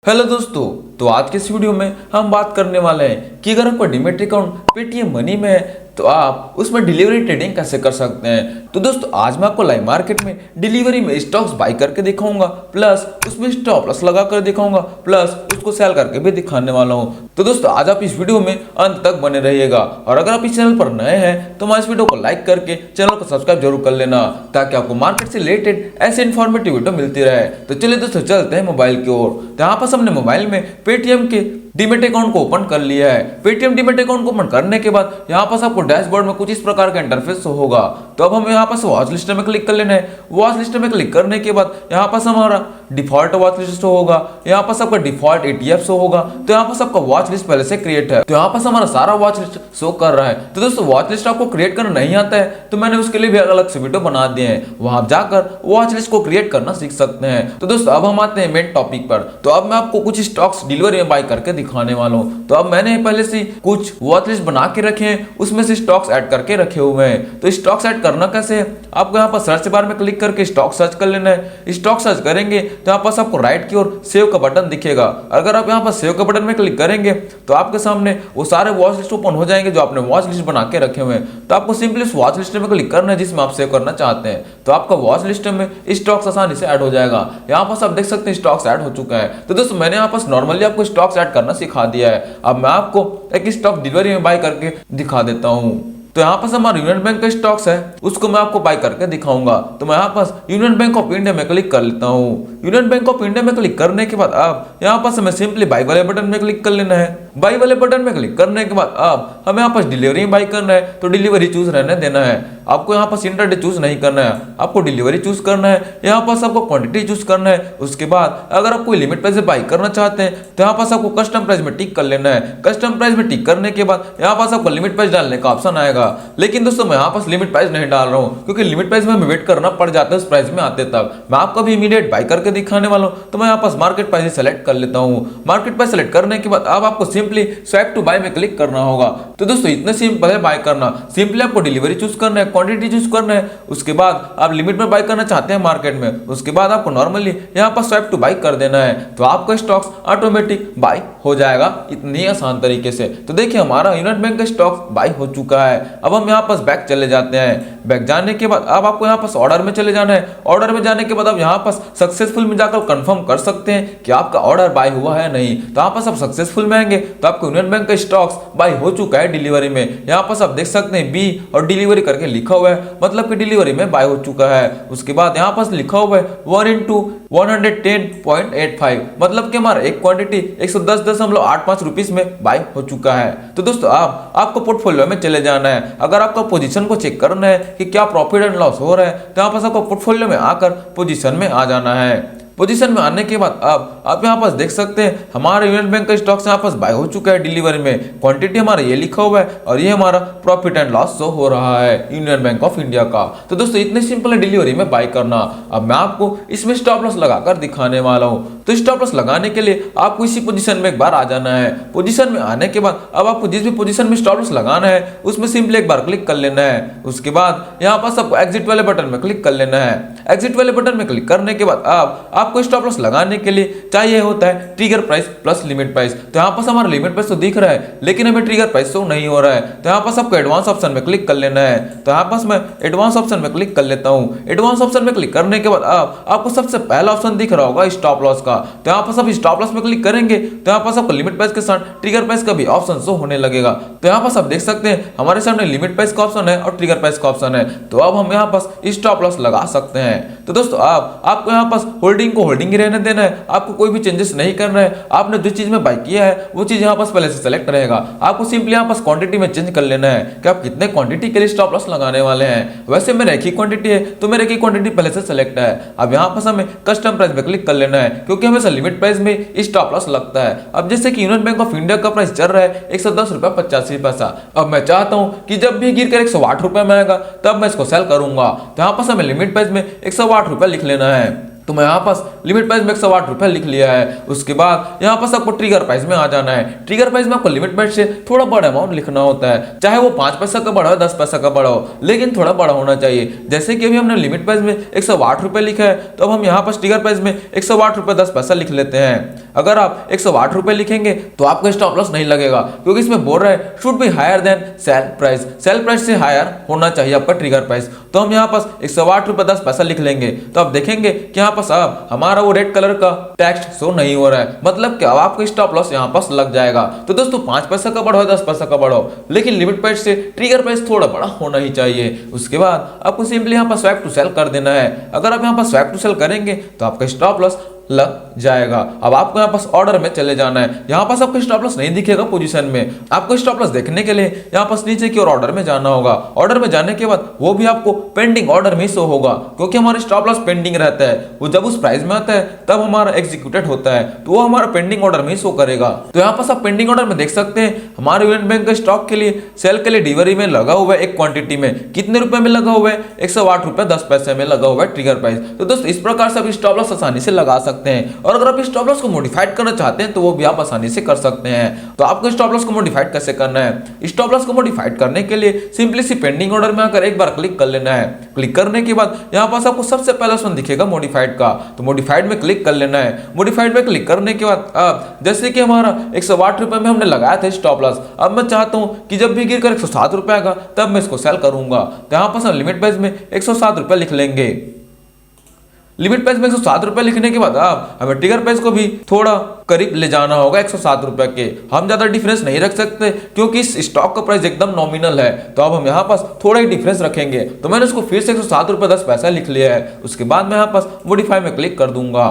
Hello दोस्तों, तो आज के इस वीडियो में हम बात करने वाले हैं कि अगर आपका डीमैट अकाउंट पेटीएम मनी में है तो आप उसमें डिलीवरी ट्रेडिंग कैसे कर सकते हैं। तो दोस्तों आज मैं आपको लाइव मार्केट में डिलीवरी में स्टॉक्स बाई करके दिखाऊंगा, प्लस उसमें स्टॉप लॉस लगा कर दिखाऊंगा, प्लस उसको सेल करके भी दिखाने वाला हूँ। तो दोस्तों आज आप इस वीडियो में अंत तक बने रहिएगा, और अगर आप इस चैनल पर नए हैं तो हमारे इस वीडियो को लाइक करके चैनल को सब्सक्राइब जरूर कर लेना, ताकि आपको मार्केट से रिलेटेड ऐसे इन्फॉर्मेटिव वीडियो मिलती रहे। तो चलिए दोस्तों चलते हैं मोबाइल की ओर। तो यहाँ पर हमने मोबाइल में पेटीएम के डीमैट अकाउंट को ओपन कर लिया है। पेटीएम डीमैट अकाउंट को ओपन करने के बाद यहाँ पर आपको डैशबोर्ड में कुछ इस प्रकार का इंटरफेस होगा। तो अब हमें यहाँ पर वॉच लिस्ट में क्लिक कर लेना है। वॉच लिस्ट में क्लिक करने के बाद यहाँ पर हमारा डिफॉल्ट वॉच लिस्ट होगा, यहाँ पर सबका डिफॉल्ट ETF शो होगा। तो यहाँ पर सबका वॉच लिस्ट पहले से क्रिएट है, तो यहाँ पर हमारा सारा वॉच लिस्ट शो कर रहा है। तो दोस्तों वॉच लिस्ट आपको क्रिएट करना नहीं आता है तो मैंने उसके लिए भी अलग से वीडियो बना दिए हैं, वहां जाकर वॉच लिस्ट को क्रिएट करना सीख सकते हैं। तो दोस्तों अब हम आते हैं मेन टॉपिक पर। तो अब मैं आपको कुछ स्टॉक्स डिलीवरी में बाय करके दिखाने वाला हूँ। तो अब मैंने पहले से कुछ वॉच लिस्ट बना के रखे हैं, उसमें से स्टॉक्स ऐड करके रखे हुए हैं। तो स्टॉक्स ऐड करना कैसे है, आपको यहाँ पर सर्च बार में क्लिक करके स्टॉक सर्च कर लेना है। स्टॉक सर्च करेंगे तो यहाँ पर आपको राइट की ओर सेव का बटन दिखेगा। अगर आप यहाँ पर सेव का बटन में क्लिक करेंगे तो आपके सामने वो सारे वॉच लिस्ट ओपन हो जाएंगे जो आपने वॉच लिस्ट बना के रखे हुए हैं। तो आपको सिंपली उस वॉच लिस्ट में क्लिक करना है जिसमें आप सेव करना चाहते हैं। तो आपका वॉच लिस्ट में स्टॉक्स आसानी से ऐड हो जाएगा। यहाँ पर आप देख सकते हैं स्टॉक्स ऐड हो चुका है। तो दोस्तों मैंने यहाँ पर नॉर्मली आपको स्टॉक्स ऐड करना सिखा दिया है। अब मैं आपको एक स्टॉक डिलीवरी में बाय करके दिखा देता हूँ। तो यहाँ पर हमारा यूनियन बैंक का स्टॉक्स है, उसको मैं आपको बाय करके दिखाऊंगा। तो मैं यहाँ पर यूनियन बैंक ऑफ इंडिया में क्लिक कर लेता हूँ। यूनियन बैंक ऑफ इंडिया में क्लिक करने के बाद अब यहाँ पर हमें सिंपली बाय वाले बटन में क्लिक कर लेना है। बाय वाले बटन में क्लिक करने के बाद अब हमें यहाँ पर डिलीवरी में बाय करना है, तो डिलीवरी चूज रहने देना है। आपको यहाँ पर इंटरडे चूज नहीं करना है, आपको डिलीवरी चूज करना है। यहाँ पर आपको क्वांटिटी चूज करना है। उसके बाद अगर आप कोई लिमिट प्राइस से बाय करना चाहते हैं तो यहाँ पर आपको कस्टम प्राइस में टिक कर लेना है। कस्टम प्राइस में टिक करने के बाद यहाँ पर आपको लिमिट प्राइस डालने का ऑप्शन आएगा। लेकिन दोस्तों मैं यहाँ पर लिमिट प्राइस नहीं डाल रहा हूँ, क्योंकि लिमिट प्राइस में हमें वेट करना पड़ जाता है उस प्राइस में आते तक। मैं आपको भी इमीडिएट बाय करके दिखाने वाला हूँ। तो मैं यहाँ पर मार्केट प्राइस सेलेक्ट कर लेता हूँ। मार्केट प्राइस सेलेक्ट करने के बाद अब आपको सिंपली स्वैप टू बाय में क्लिक करना होगा। तो दोस्तों इतने सिंपल है बाय करना। सिंपली आपको डिलीवरी चूज करना है, क्वांटिटी चूज करना है। उसके बाद आप लिमिट में बाय करना चाहते हैं मार्केट में, उसके बाद आपको नॉर्मली यहाँ पर स्वैप टू बाय कर देना है। तो आपका स्टॉक्स ऑटोमेटिक बाय हो जाएगा इतनी आसान तरीके से। तो देखिए हमारा यूनियन बैंक का स्टॉक बाय हो चुका है। अब हम यहाँ पर बैक चले जाते हैं। बैक जाने के बाद अब आपको यहाँ पर ऑर्डर में चले जाना है। ऑर्डर में जाने के बाद आप यहाँ पर सक्सेसफुल में जाकर कंफर्म कर सकते हैं कि आपका ऑर्डर बाय हुआ है नहीं। तो यहाँ पर आप सक्सेसफुल में आएंगे तो आपको यूनियन बैंक का स्टॉक्स बाय हो चुका है डिलीवरी में। यहाँ पर आप देख सकते हैं बी और डिलीवरी करके लिखा हुआ है, मतलब कि डिलीवरी में बाय हो चुका है। उसके बाद यहाँ पर लिखा हुआ है 1/110.85, मतलब कि हमारा एक क्वांटिटी 110.85 रुपीस में बाय हो चुका है। तो दोस्तों आपको पोर्टफोलियो में चले जाना है। अगर आपका पोजीशन को चेक करना है कि क्या प्रॉफिट एंड लॉस हो रहा है तो यहाँ पर आपको पोर्टफोलियो में आकर पोजीशन में आ जाना है। पोजीशन में आने के बाद अब आप यहाँ पर देख सकते हैं हमारे यूनियन बैंक का स्टॉक्स यहाँ पर बाय हो चुका है डिलीवरी में। क्वांटिटी हमारा ये लिखा हुआ है और ये हमारा प्रॉफिट एंड लॉस शो हो रहा है यूनियन बैंक ऑफ इंडिया का। तो दोस्तों इतने सिंपल है डिलीवरी में बाय करना। अब मैं आपको इसमें स्टॉप लॉस लगाकर दिखाने वाला हूँ। तो स्टॉप लॉस लगाने के लिए आपको इसी पोजीशन में एक बार आ जाना है। पोजीशन में आने के बाद अब आपको जिस भी पोजीशन में स्टॉप लॉस लगाना है उसमें सिंपली एक बार क्लिक कर लेना है। उसके बाद यहाँ पर आपको एग्जिट वाले बटन में क्लिक कर लेना है। एग्जिट वाले बटन में क्लिक करने के बाद अब आपको स्टॉप लॉस लगाने के लिए चाहिए होता है trigger price plus limit price. तो यहाँ पर हमारा लिमिट प्राइस तो दिख रहा है लेकिन हमें ट्रिगर प्राइस तो नहीं हो रहा है। तो यहाँ पर आपको एडवांस ऑप्शन में क्लिक कर लेना है। तो यहाँ पर मैं एडवांस ऑप्शन में क्लिक कर लेता हूँ। एडवांस ऑप्शन में क्लिक करने के बाद आपको सबसे पहला ऑप्शन दिख रहा होगा स्टॉप लॉस का। तो यहाँ पर सब स्टॉप लॉस में क्लिक करेंगे तो यहाँ पर आपको लिमिट प्राइस के साथ ट्रिगर प्राइस का भी ऑप्शन शो होने लगेगा। तो यहाँ पर आप देख सकते हैं हमारे सामने लिमिट प्राइस का ऑप्शन है और ट्रिगर प्राइस का ऑप्शन है। तो अब हम यहाँ पर स्टॉप लॉस लगा सकते हैं। तो दोस्तों आपको यहाँ पर होल्डिंग को होल्डिंग ही रहने देना है, आपको कोई भी चेंजेस नहीं करना है। आपने जो चीज में बाय किया है वो चीज यहाँ पर पहले से सेलेक्ट रहेगा। आपको सिंपली यहाँ पर क्वांटिटी में चेंज कर लेना है कि आप कितने क्वांटिटी के लिए स्टॉप लॉस लगाने वाले हैं। वैसे मेरे एक ही क्वांटिटी है तो मेरे एक ही क्वांटिटी पहले से सेलेक्ट है। अब यहाँ पर हमें कस्टम प्राइस में क्लिक कर लेना है, क्योंकि हमेशा लिमिट प्राइस में स्टॉप लॉस लगता है। अब जैसे कि यूनियन बैंक ऑफ इंडिया का प्राइस चल रहा है 110.85 रुपए। अब मैं चाहता हूँ कि जब भी गिर कर 108 रुपए में आएगा तब मैं इसको सेल करूंगा। तो यहाँ पर हमें लिमिट प्राइस में 108 रुपए लिख लेना है। तो तो मैं यहाँ पास लिमिट प्राइस में 108 रुपये लिख लिया है। उसके बाद यहाँ पास आपको ट्रिगर प्राइस में आ जाना है। ट्रिगर प्राइस में आपको लिमिट प्राइस से थोड़ा बड़ा अमाउंट लिखना होता है, चाहे वो 5 पैसा का बड़ा हो 10 पैसा का बड़ा हो, लेकिन थोड़ा बड़ा होना चाहिए। जैसे कि अभी हमने लिमिट प्राइस में 108 रुपये लिखा है, तो अब हम यहाँ पास ट्रिगर प्राइस में 108 रुपये 10 पैसा लिख लेते हैं। अगर आप 108 रुपये लिखेंगे तो आपको स्टॉप लॉस नहीं लगेगा, क्योंकि इसमें बोल रहा है should be higher than sale price, sale price से हायर होना चाहिए आपका ट्रिगर प्राइस। तो हम यहाँ पास 108 रुपये 10 पैसा लिख लेंगे। तो आप देखेंगे कि यहाँ पास अब हमारा वो रेड कलर का टेक्स्ट शो नहीं हो रहा है, मतलब कि अब आपको स्टॉप लॉस यहाँ पास लग जाएगा। तो दोस्तों 5 पैसा का बड़ा हो 10 पैसा का बड़ा हो, लेकिन लिमिट प्राइस से ट्रिगर प्राइस थोड़ा बड़ा होना ही चाहिए। उसके बाद आपको सिंपली यहाँ पर स्वैप टू सेल कर देना है। अगर आप यहाँ पर स्वैप टू सेल करेंगे तो आपका स्टॉप लॉस लग जाएगा। अब आपको यहाँ पास ऑर्डर में चले जाना है। यहाँ पास आपको स्टॉप लॉस नहीं दिखेगा पोजीशन में। आपको स्टॉप लॉस देखने के लिए यहाँ पास नीचे की ओर ऑर्डर में जाना होगा। ऑर्डर में जाने के बाद वो भी आपको पेंडिंग ऑर्डर में शो होगा, क्योंकि हमारा स्टॉप लॉस पेंडिंग रहता है। वो जब उस प्राइस में आता है तब हमारा एग्जीक्यूटेड होता है, तो वो हमारा पेंडिंग ऑर्डर में शो करेगा। तो यहाँ पास आप पेंडिंग ऑर्डर में देख सकते हैं हमारे यूनियन बैंक का स्टॉक के लिए सेल के लिए डिलीवरी में लगा हुआ है एक क्वांटिटी में कितने रुपए में लगा हुआ है 108 रुपए 10 पैसे में लगा हुआ है ट्रिगर प्राइस। तो दोस्तों इस प्रकार से आप स्टॉप लॉस आसानी से लगा सकते हैं। और अगर आप स्टॉप लॉस को मॉडिफाइड करना चाहते हैं तो वो भी आप आसानी से कर सकते हैं। तो आपको स्टॉप लॉस को मॉडिफाइड कैसे करना है? स्टॉप लॉस को मॉडिफाइड करने के लिए सिंपली सी पेंडिंग ऑर्डर में आकर एक बार क्लिक कर लेना है। क्लिक करने के बाद यहाँ पास आपको सबसे पहला ऑप्शन दिखेगा मॉडिफाइड का, तो मॉडिफाइड में क्लिक कर लेना है। मॉडिफाइड में क्लिक करने के बाद अब जैसे कि हमारा 108 रुपए में हमने लगाया था स्टॉप लॉस, अब मैं चाहता हूं कि जब भी गिरकर 107 रुपए आएगा तब मैं इसको सेल करूंगा। तो यहाँ पास हम लिमिट प्राइस में 107 रुपए लिख लेंगे। लिमिट प्राइस में 107 रुपए लिखने के बाद अब हमें ट्रिगर प्राइस को भी थोड़ा करीब ले जाना होगा 107 रुपए के। हम ज्यादा डिफरेंस नहीं रख सकते क्योंकि इस स्टॉक का प्राइस एकदम नॉमिनल है, तो अब हम यहाँ पास थोड़ा ही डिफरेंस रखेंगे। तो मैंने इसको फिर से 107 रुपए 10 पैसा लिख लिया है। उसके बाद मैं यहाँ पास मॉडिफाई में क्लिक कर दूंगा।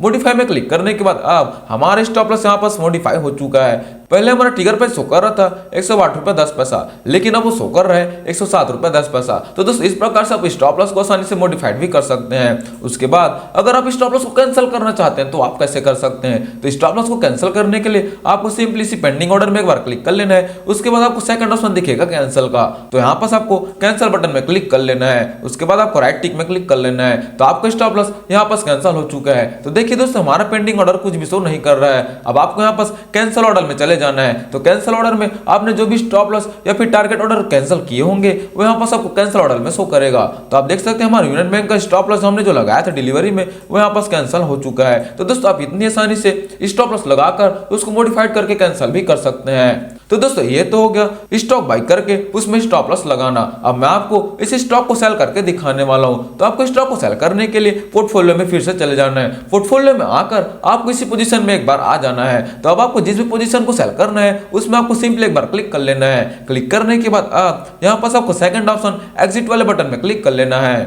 मॉडिफाई में क्लिक करने के बाद अब हमारा स्टॉप लॉस यहाँ पास मॉडिफाई हो चुका है। पहले हमारा ट्रिगर प्राइस शो कर रहा था 108 रुपए 10 पैसा, लेकिन अब वो शो कर रहा है 107 रुपए 10 पैसा। तो दोस्तों इस प्रकार से आप स्टॉप लॉस को आसानी से मॉडिफाइड भी कर सकते हैं। उसके बाद अगर आप स्टॉप लॉस को कैंसिल करना चाहते हैं तो आप कैसे कर सकते हैं? तो स्टॉप लॉस को कैंसिल करने के लिए आपको सिंपली सी पेंडिंग ऑर्डर में एक बार क्लिक कर लेना है। उसके बाद आपको सेकंड ऑप्शन दिखेगा कैंसिल का, तो यहाँ पास आपको कैंसिल बटन में क्लिक कर लेना है। उसके बाद आपको राइट टिक में क्लिक कर लेना है। तो आपका स्टॉप लॉस यहाँ पास कैंसिल हो चुका है। तो देखिए दोस्तों हमारा पेंडिंग ऑर्डर कुछ भी शो नहीं कर रहा है। अब आपको यहाँ पास कैंसिल ऑर्डर में चले जाना है। तो कैंसिल ऑर्डर में आपने जो भी स्टॉप लॉस या फिर टारगेट ऑर्डर कैंसिल किए होंगे वो यहाँ पास आपको कैंसिल ऑर्डर में शो करेगा। तो आप देख सकते हैं हमारे यूनियन बैंक का स्टॉप लॉस हमने जो लगाया था डिलीवरी में वो यहाँ पास कैंसिल हो चुका है। तो दोस्तों आप इतनी आसानी से स्टॉप लॉस लगाकर उसको मॉडिफाइड करके कैंसिल भी कर सकते हैं। तो दोस्तों ये तो हो गया स्टॉक बाय करके उसमें स्टॉप लॉस लगाना। अब मैं आपको इस स्टॉक को सेल करके दिखाने वाला हूं। तो आपको स्टॉक को सेल करने के लिए पोर्टफोलियो में फिर से चले जाना है। पोर्टफोलियो में आकर आपको इसी पोजीशन में एक बार आ जाना है। तो अब आपको जिस भी पोजीशन को सेल करना है उसमें आपको सिंपली एक बार क्लिक कर लेना है। क्लिक करने के बाद आप यहाँ पास आपको सेकंड ऑप्शन एग्जिट वाले बटन में क्लिक कर लेना है।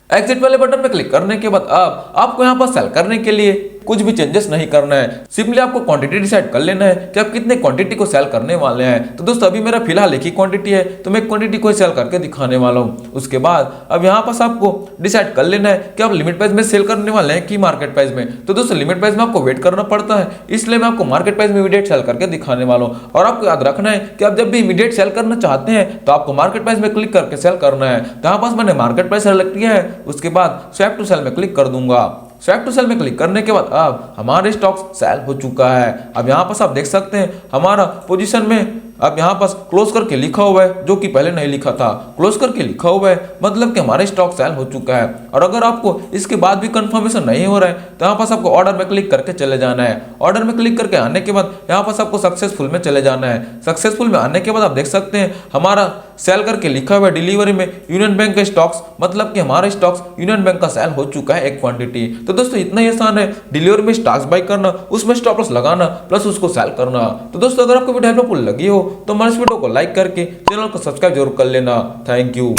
एग्जिट वाले बटन में क्लिक करने के बाद आपको यहाँ पर सेल करने के लिए कुछ भी चेंजेस नहीं करना है। सिंपली आपको क्वांटिटी डिसाइड कर लेना है कि आप कितने क्वांटिटी को सेल करने वाले हैं। तो दोस्तों अभी मेरा फिलहाल एक ही क्वांटिटी है, तो मैं क्वांटिटी को सेल करके दिखाने वाला हूं। उसके बाद अब यहाँ पास आपको डिसाइड कर लेना है कि आप लिमिट प्राइस में सेल करने वाले हैं कि मार्केट प्राइस में। तो दोस्तों लिमिट प्राइस में आपको वेट करना पड़ता है, इसलिए मैं आपको मार्केट प्राइस में इमीडिएट सेल करके दिखाने वाला हूँ। और आपको याद रखना है कि आप जब भी इमीडिएट सेल करना चाहते हैं तो आपको मार्केट प्राइस में क्लिक करके सेल करना है। तो यहाँ पास मैंने मार्केट प्राइस सेलेक्ट किया है। उसके बाद स्वैप टू सेल में क्लिक कर दूंगा। स्वैप टू सेल में क्लिक करने के बाद अब हमारे स्टॉक सेल हो चुका है। अब यहाँ पास आप देख सकते हैं हमारा पोजीशन में अब यहाँ पास क्लोज करके लिखा हुआ है, जो कि पहले नहीं लिखा था। क्लोज करके लिखा हुआ है मतलब कि हमारे स्टॉक सेल हो चुका है। और अगर आपको इसके बाद भी कंफर्मेशन नहीं हो रहा है तो यहाँ पास आपको ऑर्डर में क्लिक करके चले जाना है। ऑर्डर में क्लिक करके आने के बाद यहाँ पास आपको सक्सेसफुल में चले जाना है। सक्सेसफुल में आने के बाद आप देख सकते हैं हमारा सेल करके लिखा हुआ है डिलीवरी में यूनियन बैंक के स्टॉक्स, मतलब कि हमारे स्टॉक्स यूनियन बैंक का सेल हो चुका है एक क्वांटिटी। तो दोस्तों इतना ही आसान है डिलीवरी में स्टॉक्स बाय करना, उसमें स्टॉप लॉस लगाना प्लस उसको सेल करना। तो दोस्तों अगर आपको वीडियो हेल्पफुल लगी हो तो हमारे इस वीडियो को लाइक करके चैनल को सब्सक्राइब जरूर कर लेना। Thank you.